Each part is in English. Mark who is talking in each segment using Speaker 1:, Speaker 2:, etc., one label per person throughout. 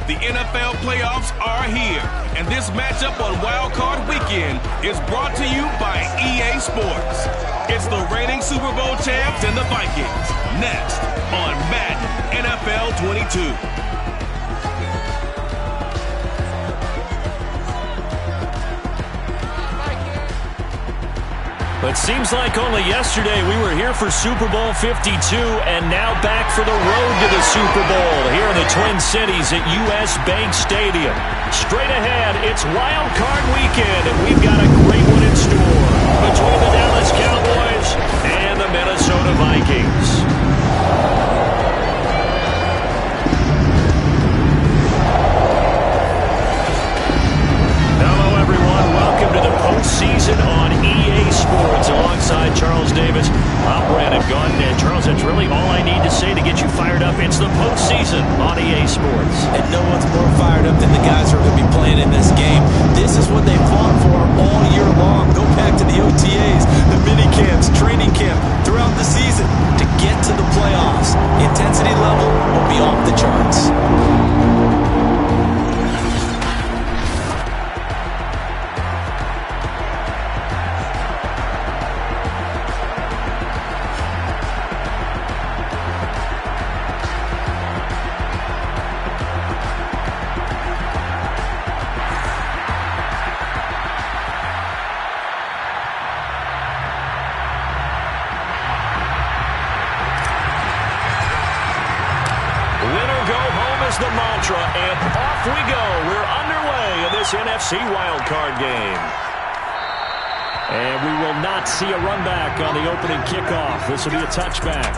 Speaker 1: The NFL playoffs are here, and this matchup on Wildcard Weekend is brought to you by EA Sports. It's the reigning Super Bowl champs and the Vikings, next on Madden NFL 22.
Speaker 2: But seems like only yesterday we were here for Super Bowl 52 and now back for the road to the Super Bowl here in the Twin Cities at US Bank Stadium. Straight ahead, it's Wild Card Weekend, and we've got a great one in store between the Dallas Cowboys and the Minnesota Vikings. Hello, everyone. Welcome to the postseason on EA Sports. Alongside Charles Davis, I'm Brandon Gunn. And Charles, that's really all I need to say to get you fired up. It's the postseason on EA Sports.
Speaker 3: And no one's more fired up than the guys who are going to be playing in this game. This is what they fought for all year long. Go back to the OTAs, the mini camps, training camp, throughout the season to get to the playoffs. The intensity level will be off the charts.
Speaker 2: The mantra, and off we go. We're underway in this NFC wildcard game. And we will not see a run back on the opening kickoff. This will be a touchback.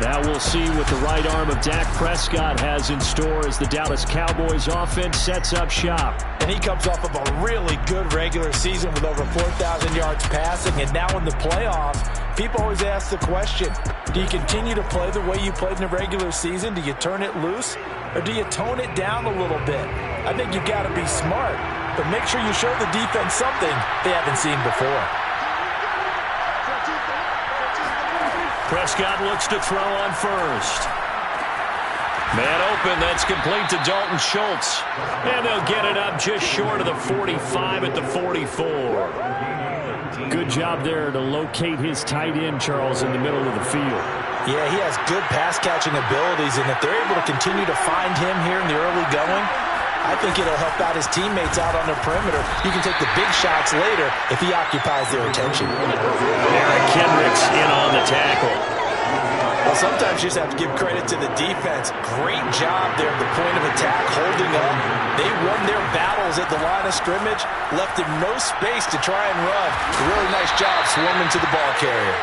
Speaker 2: Now we'll see what the right arm of Dak Prescott has in store as the Dallas Cowboys offense sets up shop.
Speaker 3: And he comes off of a really good regular season with over 4,000 yards passing. And now in the playoffs, people always ask the question, do you continue to play the way you played in the regular season? Do you turn it loose? Or do you tone it down a little bit? I think you've got to be smart, but make sure you show the defense something they haven't seen before.
Speaker 2: Prescott looks to throw on first. Man open, that's complete to Dalton Schultz. And they'll get it up just short of the 45 at the 44. Good job there to locate his tight end, Charles, in the middle of the field.
Speaker 3: Yeah, he has good pass-catching abilities, and if they're able to continue to find him here in the early going, I think it'll help out his teammates out on the perimeter. You can take the big shots later if he occupies their attention.
Speaker 2: Eric Kendricks in on the tackle.
Speaker 3: Well, sometimes you just have to give credit to the defense. Great job there at the point of attack, holding up. They won their battles at the line of scrimmage, left him no space to try and run. A really nice job swarming to the ball carrier.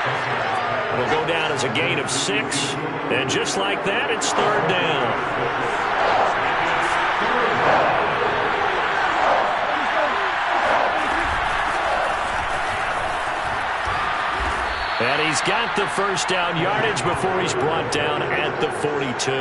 Speaker 2: It'll go down as a gain of 6. And just like that, it's third down. And he's got the first down yardage before he's brought down at the 42.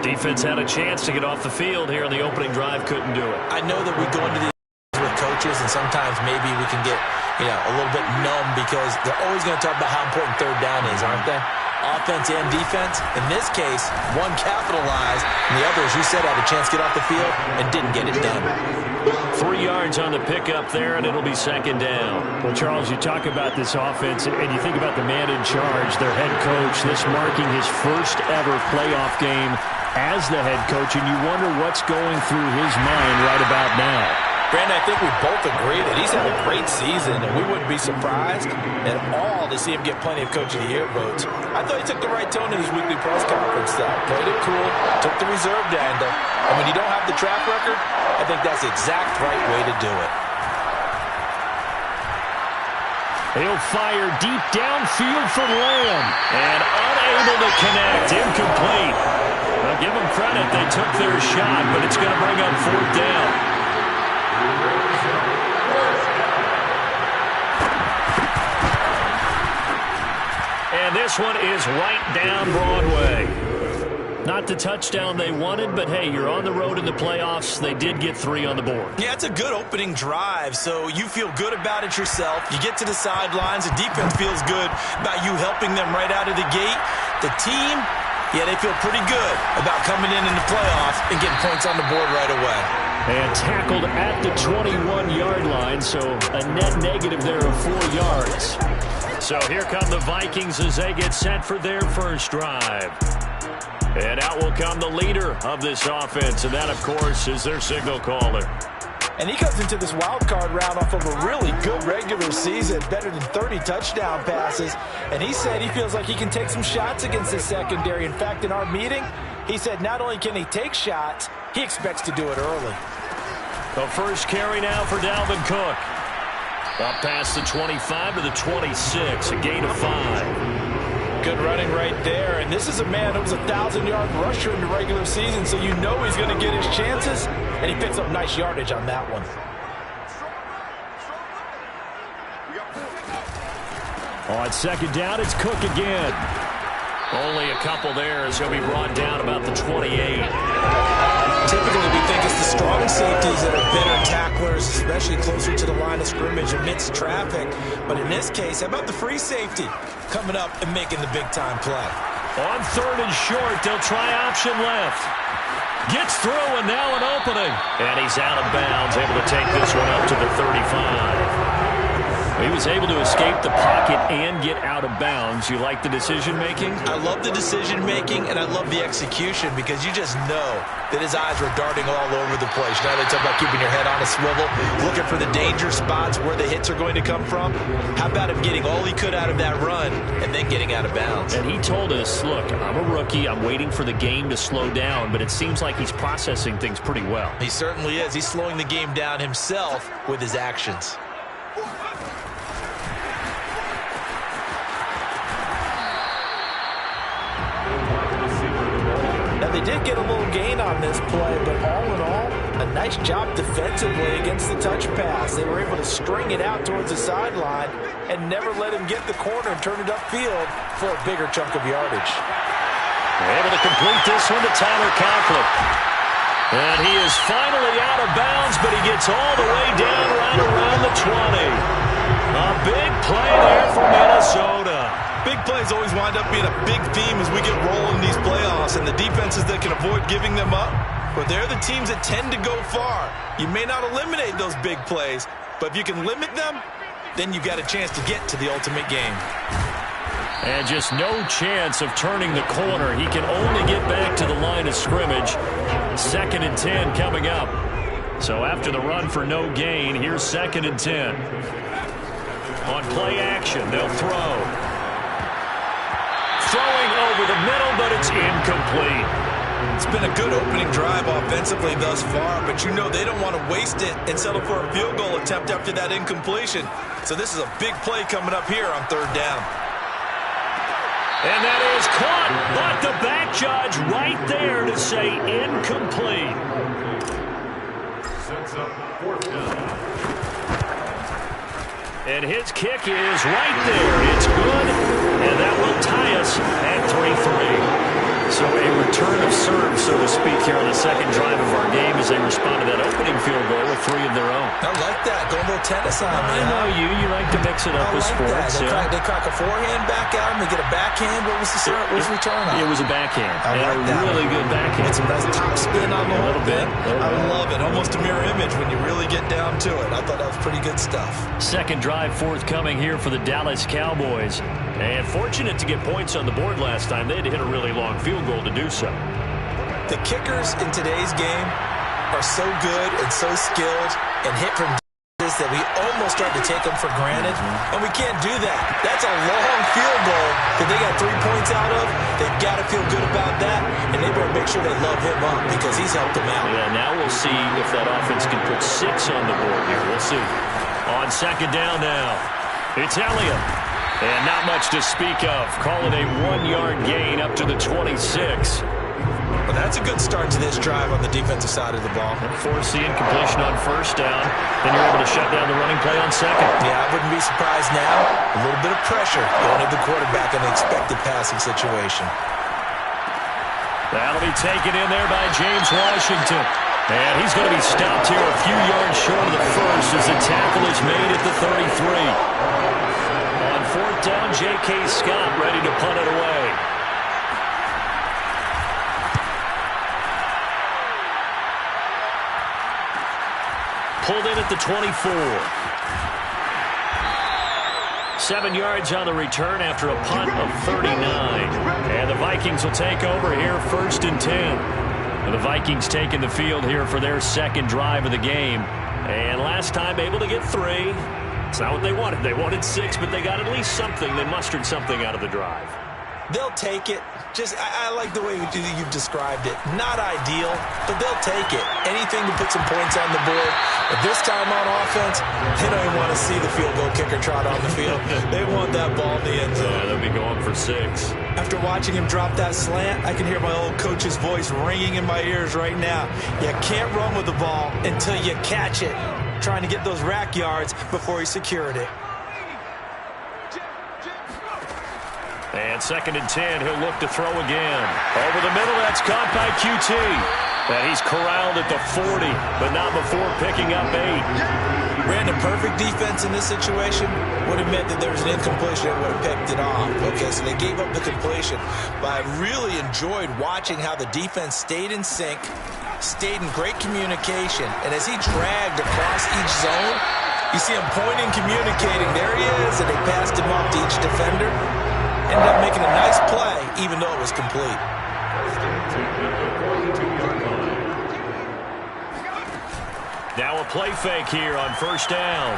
Speaker 2: Defense had a chance to get off the field here in the opening drive, couldn't do it.
Speaker 3: I know that we go into these with coaches, and sometimes maybe we can get a little bit numb because they're always going to talk about how important third down is, aren't they? Offense and defense. In this case, one capitalized, and the other, as you said, had a chance to get off the field and didn't get it done.
Speaker 2: 3 yards on the pickup there, and it'll be second down. Well, Charles, you talk about this offense, and you think about the man in charge, their head coach, this marking his first ever playoff game as the head coach, and you wonder what's going through his mind right about now.
Speaker 3: Brandon, I think we both agree that he's had a great season, and we wouldn't be surprised at all to see him get plenty of Coach of the Year votes. I thought he took the right tone in his weekly press conference, though. Played it cool, took the reserved angle, and when you don't have the track record, I think that's the exact right way to do it.
Speaker 2: He'll fire deep downfield for Lamb, and unable to connect, incomplete. Now give them credit, they took their shot, but it's going to bring up fourth down. And this one is right down Broadway. Not the touchdown they wanted, but hey, you're on the road in the playoffs. They did get 3 on the board.
Speaker 3: Yeah, it's a good opening drive, so you feel good about it yourself. You get to the sidelines, the defense feels good about you helping them right out of the gate. The team Yeah, they feel pretty good about coming in the playoffs and getting points on the board right away.
Speaker 2: And tackled at the 21-yard line, so a net negative there of 4 yards. So here come the Vikings as they get set for their first drive. And out will come the leader of this offense, and that, of course, is their signal caller.
Speaker 3: And he comes into this wild card round off of a really good regular season, better than 30 touchdown passes. And he said he feels like he can take some shots against the secondary. In fact, in our meeting, he said not only can he take shots, he expects to do it early.
Speaker 2: The first carry now for Dalvin Cook. Up past the 25 to the 26, a gain of 5.
Speaker 3: Good running right there. And this is a man who was a 1,000-yard rusher in the regular season, so you know he's going to get his chances. And he picks up nice yardage on that one.
Speaker 2: On second down, it's Cook again. Only a couple there as he'll be brought down about the 28.
Speaker 3: Typically, we think it's the strong safeties that are better tacklers, especially closer to the line of scrimmage amidst traffic. But in this case, how about the free safety coming up and making the big-time play?
Speaker 2: On third and short, they'll try option left. Gets through, and now an opening. And he's out of bounds, able to take this one up to the 35. He was able to escape the pocket and get out of bounds. You like the decision-making?
Speaker 3: I love the decision-making, and I love the execution because you just know that his eyes were darting all over the place. You know, they talk about keeping your head on a swivel, looking for the danger spots where the hits are going to come from. How about him getting all he could out of that run and then getting out of bounds?
Speaker 2: And he told us, look, I'm a rookie. I'm waiting for the game to slow down, but it seems like he's processing things pretty well.
Speaker 3: He certainly is. He's slowing the game down himself with his actions. They did get a little gain on this play, but all in all, a nice job defensively against the touch pass. They were able to string it out towards the sideline and never let him get the corner and turn it upfield for a bigger chunk of yardage.
Speaker 2: Able to complete this one to Tyler Conklin. And he is finally out of bounds, but he gets all the way down right around the 20. A big play there for Minnesota.
Speaker 3: Big plays always wind up being a big theme as we get rolling in these playoffs, and the defenses that can avoid giving them up, but they're the teams that tend to go far. You may not eliminate those big plays, but if you can limit them, then you've got a chance to get to the ultimate game.
Speaker 2: And just no chance of turning the corner. He can only get back to the line of scrimmage. 2nd and 10 coming up. So after the run for no gain, here's 2nd and 10. On play action, they'll throw. Throwing over the middle, but it's incomplete.
Speaker 3: It's been a good opening drive offensively thus far, but you know they don't want to waste it and settle for a field goal attempt after that incompletion. So this is a big play coming up here on 3rd down.
Speaker 2: And that is caught, but the back judge right there to say incomplete. And his kick is right there. It's good, and that will tie us at 3-3. So a return of serve, so to speak, here on the 2nd drive of our game as they respond to that opening field goal with 3 of their own.
Speaker 3: I like that. Going a little tennis on me.
Speaker 2: I know you. You like to mix it up with sports.
Speaker 3: They crack a forehand back out, and they get a backhand. What was the return on?
Speaker 2: It was a backhand.
Speaker 3: I like that.
Speaker 2: Really good backhand.
Speaker 3: Get some nice top spin on the
Speaker 2: a little bit.
Speaker 3: I love it. Almost a mirror image when you really get down to it. I thought that was pretty good stuff.
Speaker 2: 2nd drive forthcoming here for the Dallas Cowboys. And fortunate to get points on the board last time. They had to hit a really long field goal to do so.
Speaker 3: The kickers in today's game are so good and so skilled and hit from distance that we almost start to take them for granted. And we can't do that. That's a long field goal that they got 3 points out of. They've got to feel good about that. And they better make sure they love him up because he's helped them out.
Speaker 2: Yeah, now we'll see if that offense can put 6 on the board here. We'll see. On 2nd down now, it's Elliott. And not much to speak of. Call it a 1-yard gain up to the 26.
Speaker 3: Well, that's a good start to this drive on the defensive side of the ball.
Speaker 2: Force the incompletion on 1st down. Then you're able to shut down the running play on 2nd.
Speaker 3: Yeah, I wouldn't be surprised now. A little bit of pressure going at the quarterback in the expected passing situation.
Speaker 2: That'll be taken in there by James Washington. And he's going to be stopped here a few yards short of the first as the tackle is made at the 33. 4th down, J.K. Scott ready to punt it away. pulled in at the 24. 7 yards on the return after a punt of 39. And the Vikings will take over here 1st and 10. And the Vikings taking the field here for their second drive of the game. And last time able to get 3. It's not what they wanted. They wanted 6, but they got at least something. They mustered something out of the drive.
Speaker 3: They'll take it. I like the way you've described it. Not ideal, but they'll take it. Anything to put some points on the board. But this time on offense, they don't even want to see the field goal kicker trot on the field. They want that ball in the end zone.
Speaker 2: Yeah, they'll be going for 6.
Speaker 3: After watching him drop that slant, I can hear my old coach's voice ringing in my ears right now. You can't run with the ball until you catch it. Trying to get those rack yards before he secured it.
Speaker 2: And 2nd and 10, he'll look to throw again. Over the middle, that's caught by QT. And he's corralled at the 40, but not before picking up 8.
Speaker 3: Ran a perfect defense in this situation. Would have meant that there was an incompletion and would have picked it off. Okay, so they gave up the completion. But I really enjoyed watching how the defense stayed in sync, stayed in great communication. And as he dragged across each zone, you see him pointing, communicating. There he is, and they passed him off to each defender. Ended up making a nice play, even though it was complete.
Speaker 2: Now a play fake here on 1st down.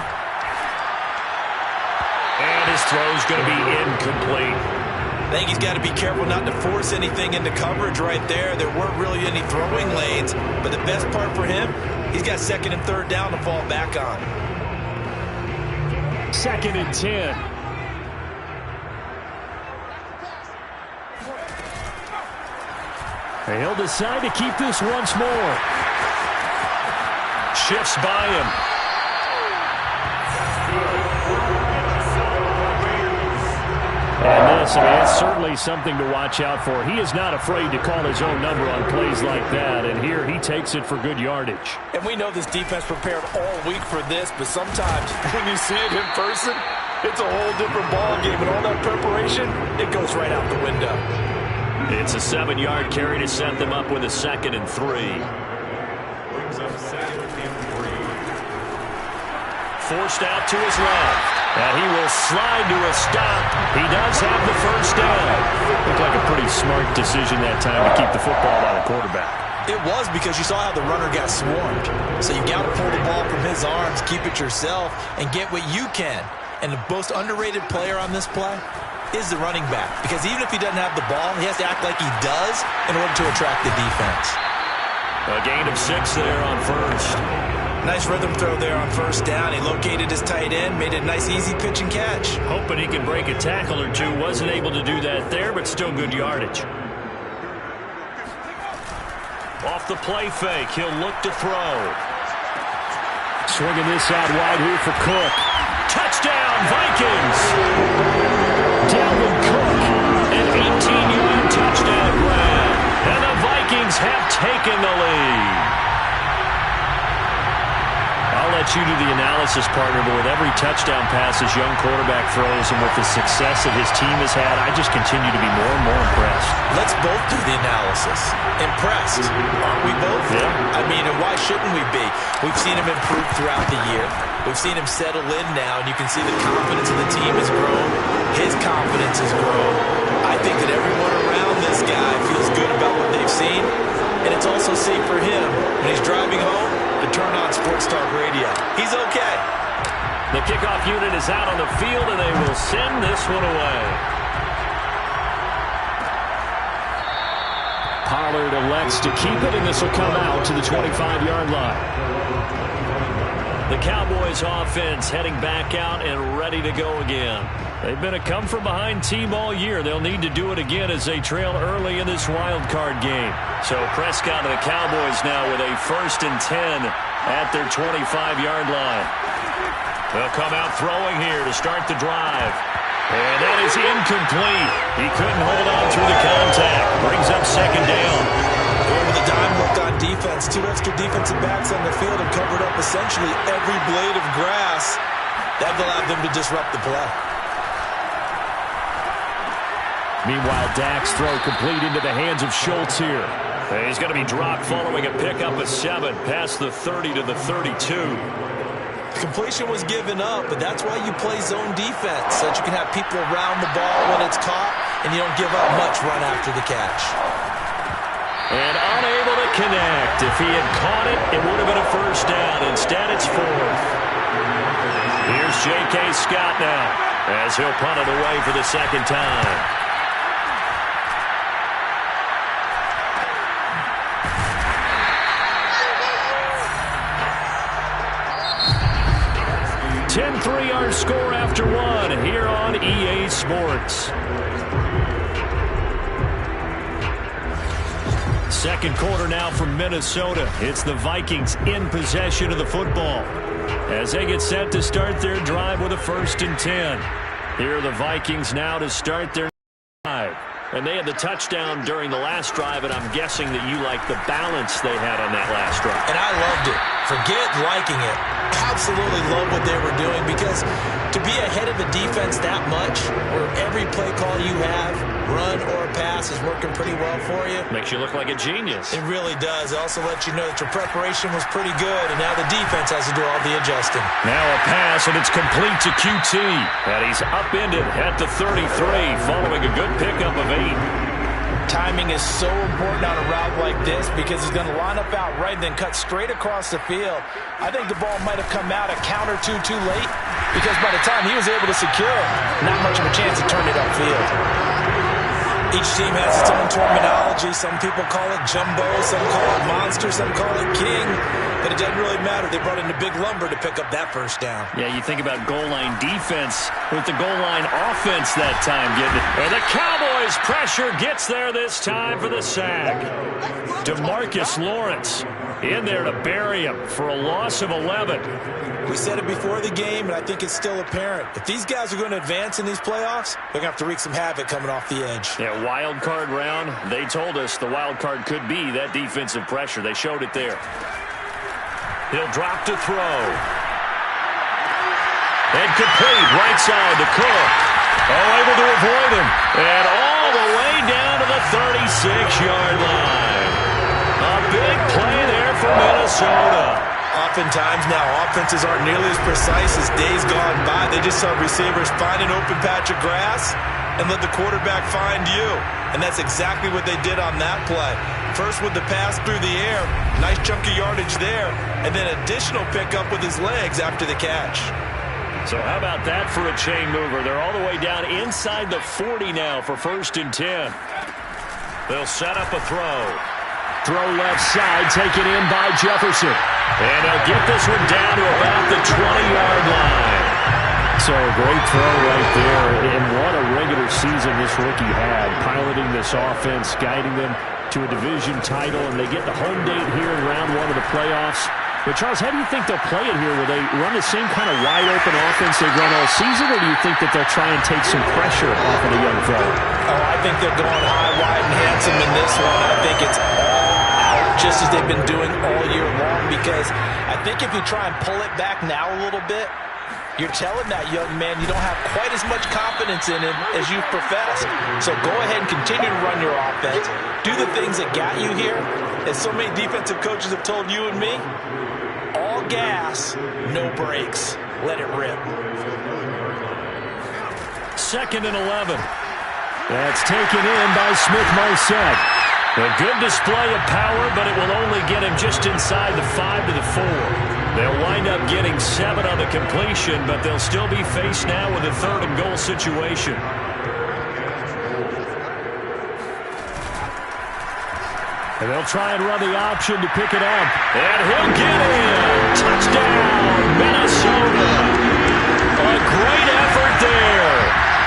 Speaker 2: And his throw's going to be incomplete.
Speaker 3: I think he's got to be careful not to force anything into coverage right there. There weren't really any throwing lanes, but the best part for him, he's got 2nd and 3rd down to fall back on.
Speaker 2: 2nd and 10. And he'll decide to keep this once more. Shifts by him. And this, it's certainly something to watch out for. He is not afraid to call his own number on plays like that. And here he takes it for good yardage.
Speaker 3: And we know this defense prepared all week for this, but sometimes when you see it in person, it's a whole different ball game. And all that preparation, it goes right out the window.
Speaker 2: It's a 7-yard carry to set them up with a 2nd and 3. Forced out to his left. And he will slide to a stop. He does have the 1st down. Looked like a pretty smart decision that time to keep the football by the quarterback.
Speaker 3: It was, because you saw how the runner got swarmed. So you got to pull the ball from his arms, keep it yourself, and get what you can. And the most underrated player on this play is the running back. Because even if he doesn't have the ball, he has to act like he does in order to attract the defense.
Speaker 2: A gain of 6 there on 1st.
Speaker 3: Nice rhythm throw there on 1st down. He located his tight end, made a nice easy pitch and catch.
Speaker 2: Hoping he can break a tackle or two. Wasn't able to do that there, but still good yardage. Off the play fake, he'll look to throw. Swinging this out wide here for Cook. Touchdown, Vikings! Dalvin Cook, an 18-yard touchdown grab. And the Vikings have taken the lead. I'll let you do the analysis, partner, but with every touchdown pass his young quarterback throws and with the success that his team has had, I just continue to be more and more impressed.
Speaker 3: Let's both do the analysis. Impressed. Aren't we both?
Speaker 2: Yeah.
Speaker 3: I mean, and why shouldn't we be? We've seen him improve throughout the year. We've seen him settle in now, and you can see the confidence of the team has grown. His confidence has grown. I think that everyone around this guy feels good about what they've seen, and it's also safe for him when he's driving home to turn on Sports Talk Radio. He's okay.
Speaker 2: The kickoff unit is out on the field, and they will send this one away. Pollard elects to keep it, and this will come out to the 25-yard line. The Cowboys offense heading back out and ready to go again. They've been a come-from-behind team all year. They'll need to do it again as they trail early in this wild card game. So Prescott and the Cowboys now with a 1st and 10 at their 25-yard line. They'll come out throwing here to start the drive. And that is incomplete. He couldn't hold on through the contact. Brings up 2nd down.
Speaker 3: Going with a dime look on defense. 2 extra defensive backs on the field and covered up essentially every blade of grass. That allowed them to disrupt the play.
Speaker 2: Meanwhile, Dak's throw complete into the hands of Schultz here. And he's going to be dropped following a pickup of 7 past the 30 to the 32.
Speaker 3: Completion was given up, but that's why you play zone defense, so that you can have people around the ball when it's caught, and you don't give up much run after the catch.
Speaker 2: And unable to connect. If he had caught it, it would have been a first down. Instead, it's 4th. Here's J.K. Scott now, as he'll punt it away for the second time. 10-3 our score after 1 here on EA Sports. Second quarter now from Minnesota. It's the Vikings in possession of the football as they get set to start their drive with a 1st and 10. Here are the Vikings now to start their drive. And they had the touchdown during the last drive, and I'm guessing that you like the balance they had on that last drive.
Speaker 3: And I loved it. Forget liking it. Absolutely love what they were doing, because to be ahead of the defense that much, where every play call you have, run or pass, is working pretty well for you.
Speaker 2: Makes you look like a genius.
Speaker 3: It really does. It also lets you know that your preparation was pretty good, and now the defense has to do all the adjusting.
Speaker 2: Now a pass, and it's complete to QT. And he's upended at the 33, following a good pickup of 8.
Speaker 3: Timing is so important on a route like this, because he's going to line up out right and then cut straight across the field. I think the ball might have come out a count or two too late, because by the time he was able to secure it, not much of a chance to turn it upfield. Each team has its own terminology. Some people call it jumbo, some call it monster, some call it king. But it doesn't really matter. They brought in the big lumber to pick up that first down.
Speaker 2: Yeah, you think about goal line defense with the goal line offense that time getting it. And the Cowboys pressure gets there this time for the sack. DeMarcus Lawrence in there to bury him for a loss of 11.
Speaker 3: We said it before the game, and I think it's still apparent. If these guys are going to advance in these playoffs, they're going to have to wreak some havoc coming off the edge.
Speaker 2: Yeah, wild card round. They told us the wild card could be that defensive pressure. They showed it there. He'll drop to throw. And complete right side to Cook. Oh, able to avoid him. And all the way down to the 36-yard line. A big play there for Minnesota.
Speaker 3: Oftentimes now, offenses aren't nearly as precise as days gone by. They just saw receivers find an open patch of grass and let the quarterback find you. And that's exactly what they did on that play. First with the pass through the air, nice chunk of yardage there, and then additional pickup with his legs after the catch.
Speaker 2: So how about that for a chain mover? They're all the way down inside the 40 now for 1st and 10. They'll set up a throw. Throw left side, taken in by Jefferson. And he'll get this one down to about the 20-yard line. So a great throw right there. And what a regular season this rookie had, piloting this offense, guiding them to a division title. And they get the home date here in round 1 of the playoffs. But, Charles, how do you think they'll play it here? Will they run the same kind of wide-open offense they've run all season, or do you think that they'll try and take some pressure off of the young fella?
Speaker 3: Oh, I think they're going high, wide, and handsome in this one. I think it's just as they've been doing all year long, because I think if you try and pull it back now a little bit, you're telling that young man you don't have quite as much confidence in him as you've professed. So go ahead and continue to run your offense. Do the things that got you here. As so many defensive coaches have told you and me, all gas, no brakes. Let it rip.
Speaker 2: 2nd and 11. That's taken in by Smith-Marset. A good display of power, but it will only get him just inside the 5 to the 4. They'll wind up getting 7 on the completion, but they'll still be faced now with a 3rd and goal situation. And they'll try and run the option to pick it up. And he'll get in. Touchdown, Minnesota. A great effort there.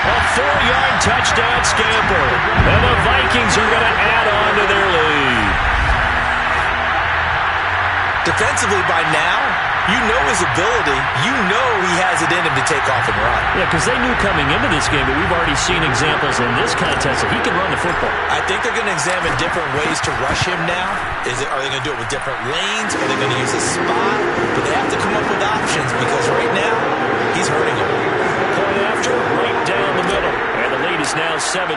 Speaker 2: A 4-yard touchdown scamper. And the Vikings are going to add on to their lead.
Speaker 3: Defensively by now, you know his ability. You know he has it in him to take off and run.
Speaker 2: Yeah, because they knew coming into this game, but we've already seen examples in this contest that he can run the football.
Speaker 3: I think they're going to examine different ways to rush him now. Are they going to do it with different lanes? Are they going to use a spot? But they have to come up with options, because right now, he's hurting him.
Speaker 2: Point after, right down the middle. And the lead is now 17-3.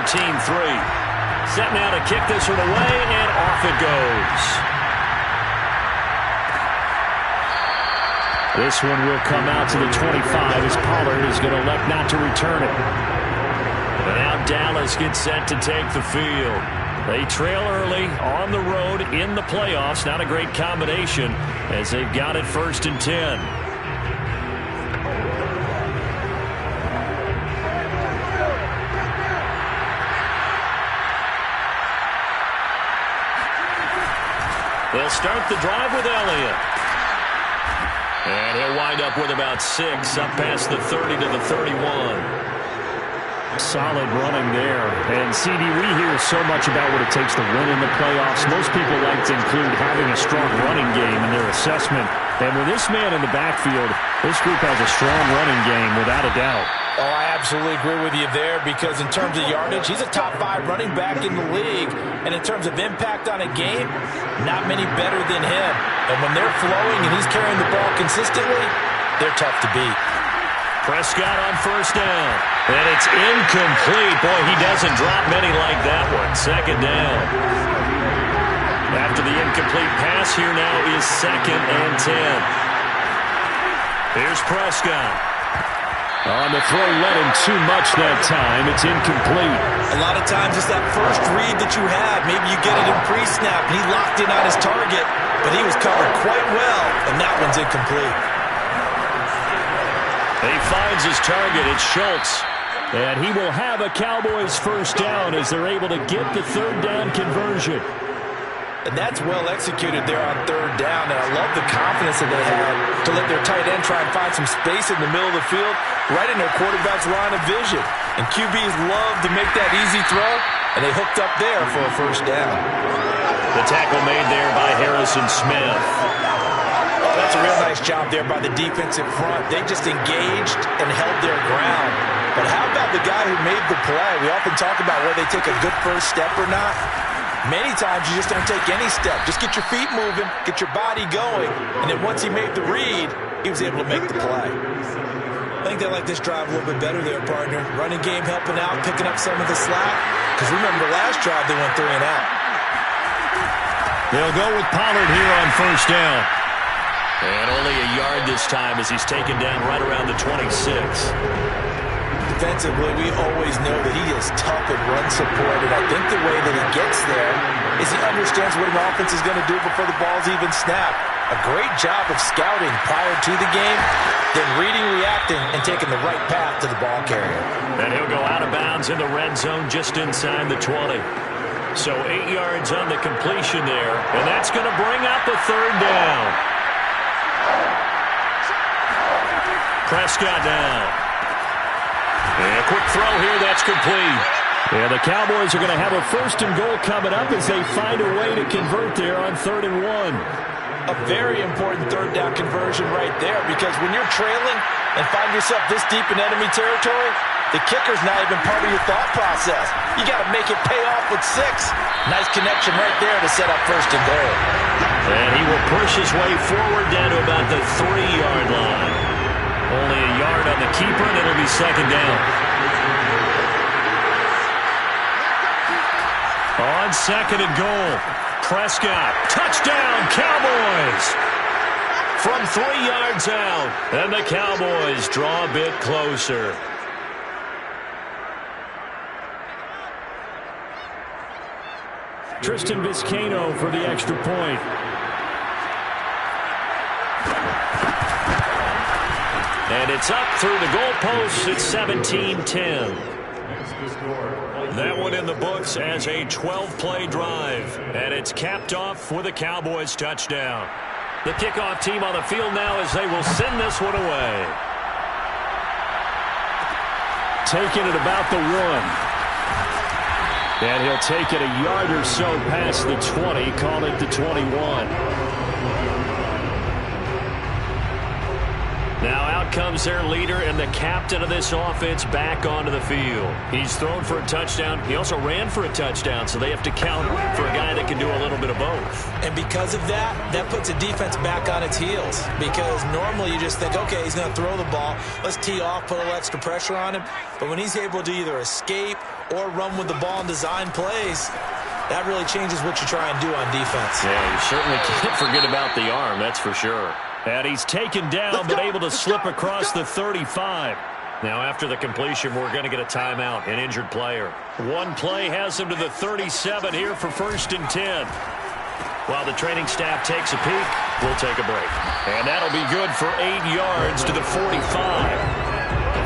Speaker 2: Set now to kick this one away, and off it goes. This one will come out to the 25 as Pollard is going to elect not to return it. And now Dallas gets set to take the field. They trail early on the road in the playoffs. Not a great combination as they've got it 1st and 10. They'll start the drive with Elliott. And he'll wind up with about 6 up past the 30 to the 31. Solid running there. And, CD, we hear so much about what it takes to win in the playoffs. Most people like to include having a strong running game in their assessment. And with this man in the backfield, this group has a strong running game without a doubt.
Speaker 3: Oh, I absolutely agree with you there because in terms of yardage, he's a top 5 running back in the league. And in terms of impact on a game, not many better than him. And when they're flowing and he's carrying the ball consistently, they're tough to beat.
Speaker 2: Prescott on 1st down. And it's incomplete. Boy, he doesn't drop many like that one. 2nd down. After the incomplete pass, here now is 2nd and 10. Here's Prescott. On the throw, let him too much that time. It's incomplete.
Speaker 3: A lot of times it's that first read that you have. Maybe you get it in pre-snap, and he locked in on his target, but he was covered quite well, and that one's incomplete.
Speaker 2: He finds his target. It's Schultz. And he will have a Cowboys 1st down as they're able to get the 3rd down conversion.
Speaker 3: And that's well executed there on 3rd down. And I love the confidence that they had to let their tight end try and find some space in the middle of the field, right in their quarterback's line of vision. And QBs love to make that easy throw, and they hooked up there for a 1st down.
Speaker 2: The tackle made there by Harrison Smith.
Speaker 3: Oh, that's a real nice job there by the defensive front. They just engaged and held their ground. But how about the guy who made the play? We often talk about whether they take a good first step or not. Many times you just don't take any step. Just get your feet moving, get your body going, and then once he made the read, he was able to make the play. I think they like this drive a little bit better there, partner. Running game helping out, picking up some of the slack. Because remember, the last drive they went 3 and out.
Speaker 2: They'll go with Pollard here on 1st down. And only a yard this time as he's taken down right around the 26.
Speaker 3: Defensively, we always know that he is tough and run support, and I think the way that he gets there is he understands what an offense is going to do before the ball's even snapped. A great job of scouting prior to the game, then reading, reacting, and taking the right path to the ball carrier.
Speaker 2: And he'll go out of bounds in the red zone just inside the 20. So 8 yards on the completion there, and that's going to bring up a 3rd down. Prescott down. And a quick throw here, that's complete. Yeah, the Cowboys are going to have a 1st and goal coming up as they find a way to convert there on 3rd and 1.
Speaker 3: A very important 3rd down conversion right there because when you're trailing and find yourself this deep in enemy territory, the kicker's not even part of your thought process. You got to make it pay off with 6. Nice connection right there to set up 1st and goal.
Speaker 2: And he will push his way forward down to about the 3-yard line. Only a yard on the keeper, and it'll be 2nd down. On 2nd and goal, Prescott, touchdown, Cowboys! From 3 yards out, and the Cowboys draw a bit closer. Tristan Vizcaino for the extra point. And it's up through the goalposts. It's 17-10. That one in the books as a 12-play drive. And it's capped off with a Cowboys touchdown. The kickoff team on the field now as they will send this one away. Taking it about the 1. And he'll take it a yard or so past the 20, call it the 21. Now out out comes their leader and the captain of this offense back onto the field. He's thrown for a touchdown. He also ran for a touchdown, so they have to count for a guy that can do a little bit of both.
Speaker 3: And because of that, that puts a defense back on its heels. Because normally you just think, okay, he's going to throw the ball. Let's tee off, put a little extra pressure on him. But when he's able to either escape or run with the ball and design plays, that really changes what you try and do on defense.
Speaker 2: Yeah, you certainly can't forget about the arm, that's for sure. And he's taken down, but able to slip across the 35. Now, after the completion, we're going to get a timeout, an injured player. One play has him to the 37 here for 1st and 10. While the training staff takes a peek, we'll take a break. And that'll be good for 8 yards to the 45.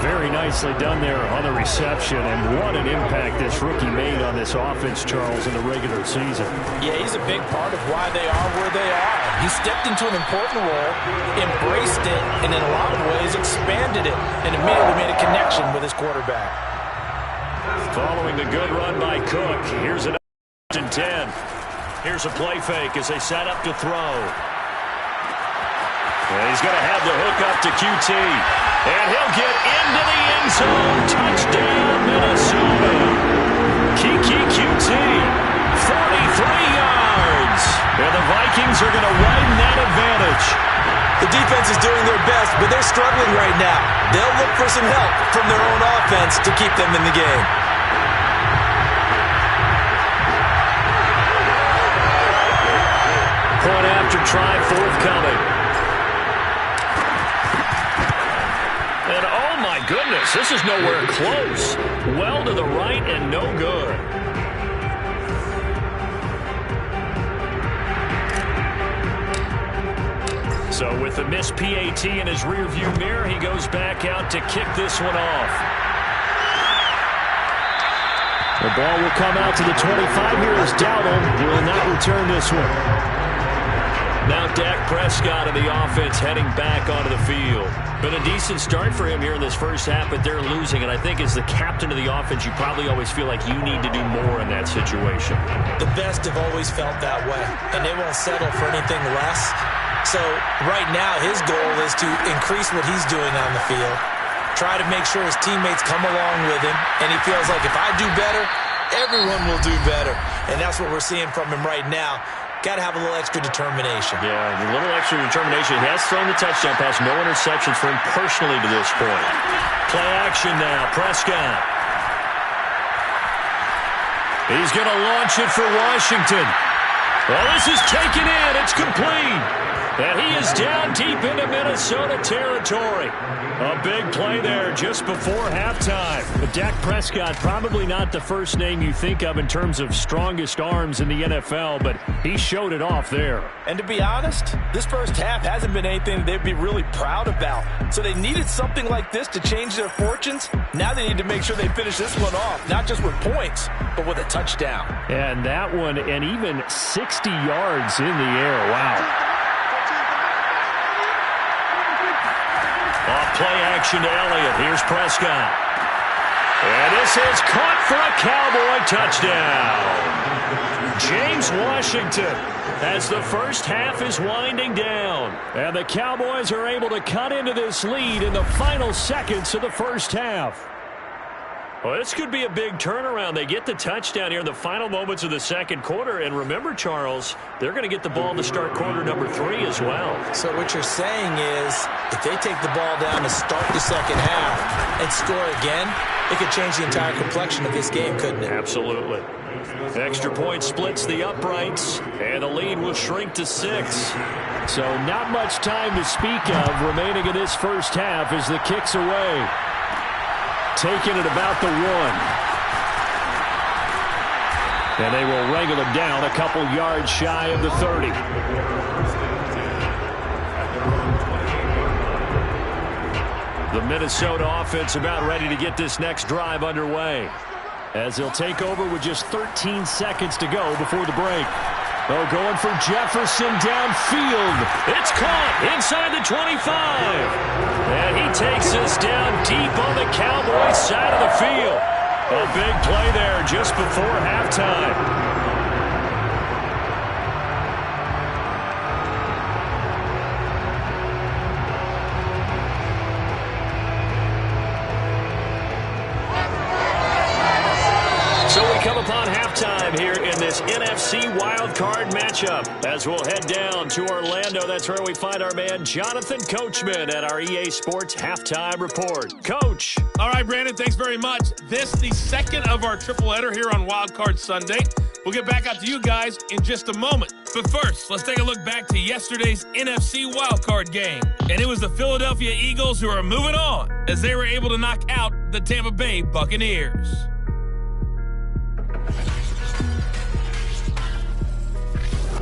Speaker 4: Very nicely done there on the reception, and what an impact this rookie made on this offense, Charles, in the regular season.
Speaker 3: Yeah, he's a big part of why they are where they are. He stepped into an important role, embraced it, and in a lot of ways expanded it, and immediately made a connection with his quarterback.
Speaker 2: Following the good run by Cook, here's an 10. Here's a play fake as they set up to throw. And he's going to have the hook up to QT. And he'll get into the end zone. Touchdown, Minnesota. Kiki QT, 43 yards. And the Vikings are going to widen that advantage.
Speaker 3: The defense is doing their best, but they're struggling right now. They'll look for some help from their own offense to keep them in the game.
Speaker 2: Point after try forthcoming. And oh my goodness, this is nowhere close. Well to the right and no good. So with the missed PAT in his rearview mirror, he goes back out to kick this one off.
Speaker 4: The ball will come out to the 25 here as Dowdle will not return this one.
Speaker 2: Now Dak Prescott of the offense heading back onto the field. Been a decent start for him here in this first half, but they're losing. And I think as the captain of the offense, you probably always feel like you need to do more in that situation.
Speaker 3: The best have always felt that way, and they won't settle for anything less. So right now his goal is to increase what he's doing on the field, try to make sure his teammates come along with him, and he feels like if I do better, everyone will do better. And that's what we're seeing from him right now. Got to have a little extra determination.
Speaker 2: Yeah, a little extra determination. He has thrown the touchdown pass. No interceptions for him personally to this point. Play action now. Prescott. He's going to launch it for Washington. Well, this is taken in. It's complete. And he is down deep into Minnesota territory. A big play there just before halftime.
Speaker 4: But Dak Prescott, probably not the first name you think of in terms of strongest arms in the NFL, but he showed it off there.
Speaker 3: And to be honest, this first half hasn't been anything they'd be really proud about. So they needed something like this to change their fortunes. Now they need to make sure they finish this one off, not just with points, but with a touchdown.
Speaker 4: And that one, and even 60 yards in the air. Wow.
Speaker 2: Off play action to Elliott. Here's Prescott. And this is caught for a Cowboy touchdown. James Washington as the first half is winding down.
Speaker 4: And the Cowboys are able to cut into this lead in the final seconds of the first half.
Speaker 2: Well, this could be a big turnaround. They get the touchdown here in the final moments of the second quarter. And remember, Charles, they're going to get the ball to start quarter number 3 as well.
Speaker 3: So what you're saying is if they take the ball down to start the second half and score again, it could change the entire complexion of this game, couldn't it?
Speaker 2: Absolutely. Extra point splits the uprights, and the lead will shrink to 6.
Speaker 4: So not much time to speak of remaining in this first half as the kick's away. Taking it about the 1. And they will wrangle him down a couple yards shy of the 30. The Minnesota offense about ready to get this next drive underway, as they'll take over with just 13 seconds to go before the break. Oh, going for Jefferson downfield.
Speaker 2: It's caught inside the 25. And he takes us down deep on the Cowboys side of the field. A big play there just before halftime. NFC Wildcard matchup as we'll head down to Orlando. That's where we find our man Jonathan Coachman at our EA Sports Halftime Report. Coach.
Speaker 1: All right, Brandon, thanks very much. This the second of our triple header here on Wildcard Sunday. We'll get back out to you guys in just a moment. But first, let's take a look back to yesterday's NFC Wildcard game. And it was the Philadelphia Eagles who are moving on as they were able to knock out the Tampa Bay Buccaneers.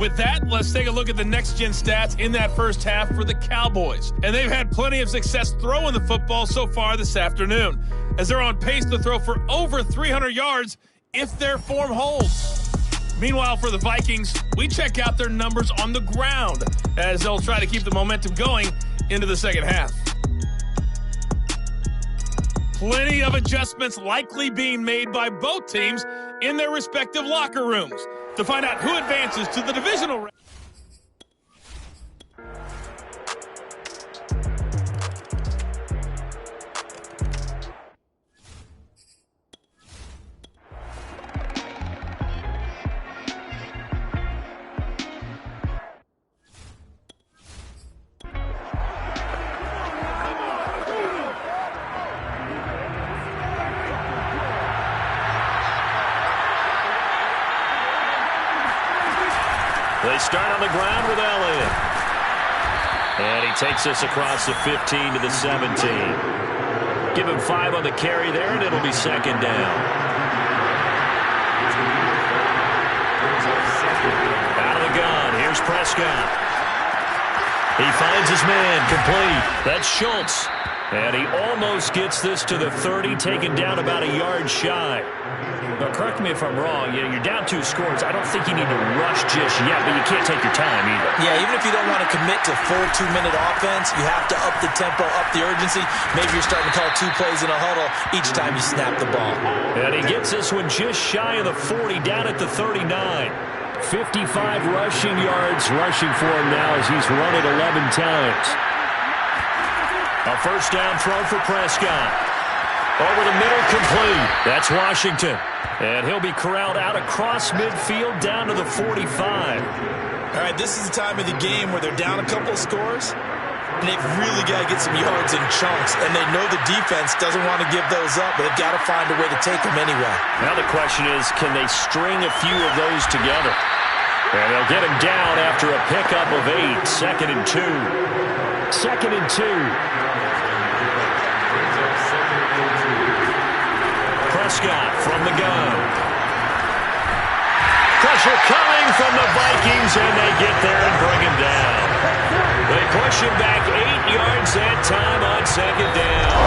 Speaker 1: With that, let's take a look at the next-gen stats in that first half for the Cowboys. And they've had plenty of success throwing the football so far this afternoon, as they're on pace to throw for over 300 yards if their form holds. Meanwhile, for the Vikings, we check out their numbers on the ground, as they'll try to keep the momentum going into the second half. Plenty of adjustments likely being made by both teams in their respective locker rooms to find out who advances to the divisional round.
Speaker 2: They start on the ground with Elliott. And he takes us across the 15 to the 17. Give him 5 on the carry there, and it'll be second down. Out of the gun, here's Prescott. He finds his man, complete. That's Schultz. And he almost gets this to the 30, taken down about a yard shy. Now, correct me if I'm wrong. You're down 2 scores. I don't think you need to rush just yet, but you can't take your time either.
Speaker 3: Yeah, even if you don't want to commit to full 2-minute offense, you have to up the tempo, up the urgency. Maybe you're starting to call 2 plays in a huddle each time you snap the ball.
Speaker 2: And he gets this one just shy of the 40, down at the 39. 55 rushing yards rushing for him now as he's run it 11 times. A first down throw for Prescott. Over the middle, complete. That's Washington. And he'll be corralled out across midfield down to the 45.
Speaker 3: All right, this is the time of the game where they're down a couple of scores, and they've really got to get some yards in chunks. And they know the defense doesn't want to give those up, but they've got to find a way to take them anyway.
Speaker 2: Now the question is, can they string a few of those together? And they'll get him down after a pickup of 8. Second and 2. Second and 2. Prescott from the gun. Pressure coming from the Vikings, and they get there and bring him down. They push him back 8 yards that time on second down.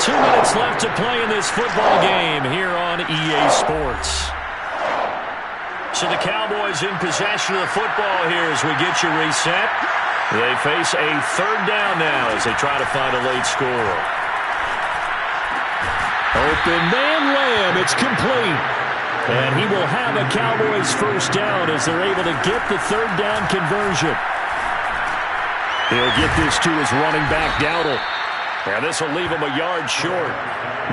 Speaker 2: 2 minutes left to play in this football game here on EA Sports. So the Cowboys in possession of the football here as we get you reset. They face a third down now as they try to find a late score. Open man Lamb, it's complete. And he will have a Cowboys first down as they're able to get the third down conversion. He'll get this to his running back, Dowdle. And this will leave him a yard short.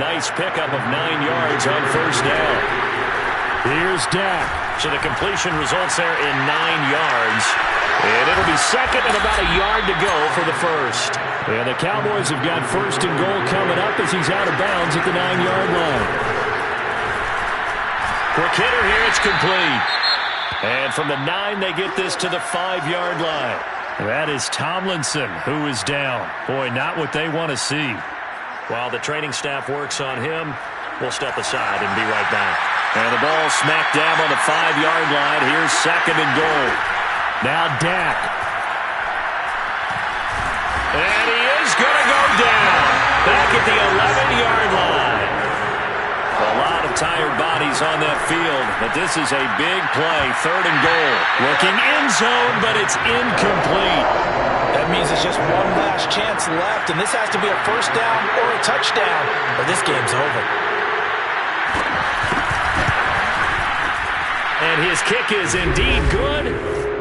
Speaker 2: Nice pickup of 9 yards on first down. Here's Dak. So the completion results there in 9 yards. And it'll be second and about a yard to go for the first. And the Cowboys have got first and goal coming up as he's out of bounds at the 9-yard line. Quick hitter here, it's complete. And from the 9, they get this to the 5-yard line. That is Tomlinson, who is down. Boy, not what they want to see. While the training staff works on him, we'll step aside and be right back. And the ball smack dab on the 5-yard line. Here's second and goal. Now Dak. And he is going to go down. Back at the 11-yard line. A lot of tired bodies on that field, but this is a big play. Third and goal. Looking end zone, but it's incomplete.
Speaker 3: That means it's just one last chance left, and this has to be a first down or a touchdown, or this game's over.
Speaker 2: And his kick is indeed good,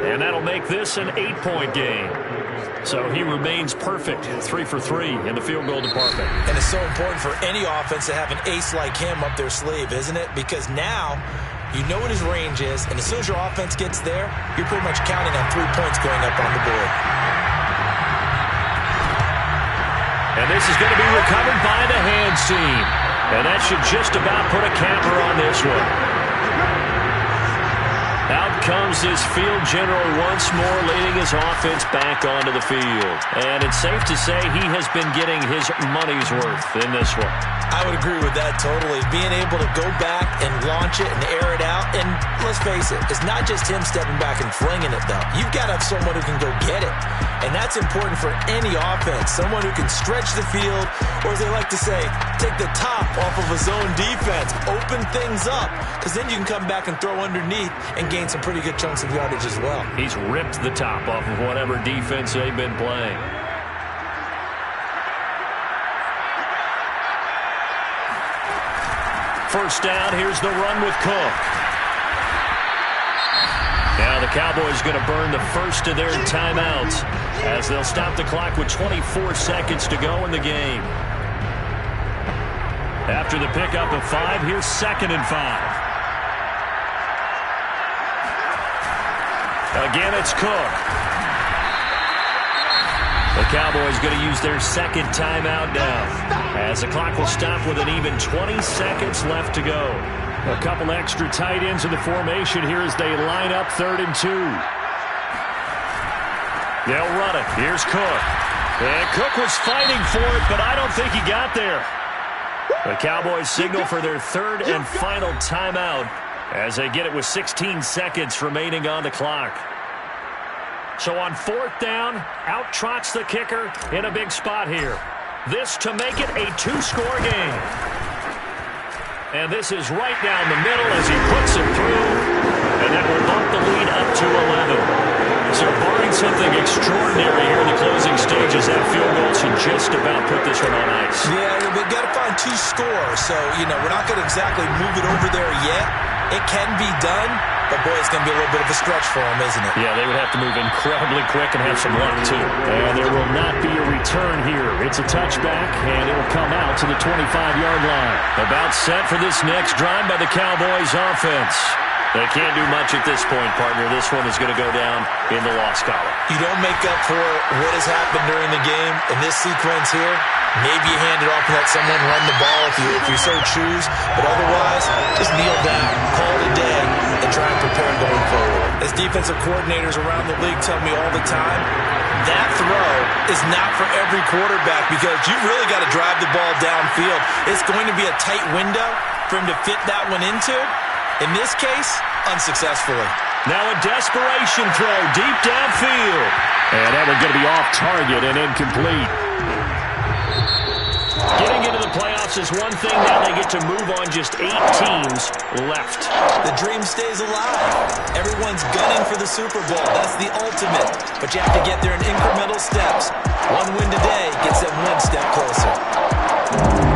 Speaker 2: and that'll make this an 8-point game. So he remains perfect, 3 for 3 in the field goal department.
Speaker 3: And it's so important for any offense to have an ace like him up their sleeve, isn't it? Because now You know what his range is, and as soon as your offense gets there, you're pretty much counting on 3 points going up on the board.
Speaker 2: And this is going to be recovered by the hands team. And that should just about put a capper on this one. Out comes his field general once more, leading his offense back onto the field. And it's safe to say he has been getting his money's worth in this one.
Speaker 3: I would agree with that totally. Being able to go back and launch it and air it out. And let's face it, it's not just him stepping back and flinging it, though. You've got to have someone who can go get it. And that's important for any offense. Someone who can stretch the field, or as they like to say, take the top off of a zone defense, open things up, because then you can come back and throw underneath and gain some pretty good chunks of yardage as well.
Speaker 2: He's ripped the top off of whatever defense they've been playing. First down, here's the run with Cook. Now the Cowboys going to burn the first of their timeouts as they'll stop the clock with 24 seconds to go in the game. After the pickup of 5, here's 2nd and 5. Again, it's Cook. The Cowboys going to use their 2nd timeout now, as the clock will stop with an even 20 seconds left to go. A couple extra tight ends in the formation here as they line up 3rd and 2. They'll run it. Here's Cook. And Cook was fighting for it, but I don't think he got there. The Cowboys signal for their 3rd and final timeout as they get it with 16 seconds remaining on the clock. So on 4th down, out trots the kicker in a big spot here. This to make it a 2-score game. And this is right down the middle as he puts it through. And that will bump the lead up to 11. So barring something extraordinary here in the closing stages, that field goal should just about put this one on ice.
Speaker 3: Yeah, we've got to find 2 scores. So, we're not going to exactly move it over there yet. It can be done, but boy, it's going to be a little bit of a stretch for them, isn't it?
Speaker 2: Yeah, they would have to move incredibly quick and have some luck, too. And there will not be a return here. It's a touchback, and it will come out to the 25-yard line. About set for this next drive by the Cowboys offense. They can't do much at this point, partner. This one is going to go down in the loss column.
Speaker 3: You don't make up for what has happened during the game in this sequence here. Maybe you hand it off and let someone run the ball if you so choose. But otherwise, just kneel down, call it a day, and try and prepare going forward. As defensive coordinators around the league tell me all the time, that throw is not for every quarterback because you've really got to drive the ball downfield. It's going to be a tight window for him to fit that one into. In this case, unsuccessfully.
Speaker 2: Now a desperation throw deep downfield. And that one's going to be off target and incomplete. Getting into the playoffs is one thing. Now they get to move on just 8 teams left.
Speaker 3: The dream stays alive. Everyone's gunning for the Super Bowl. That's the ultimate. But you have to get there in incremental steps. One win today gets them one step closer.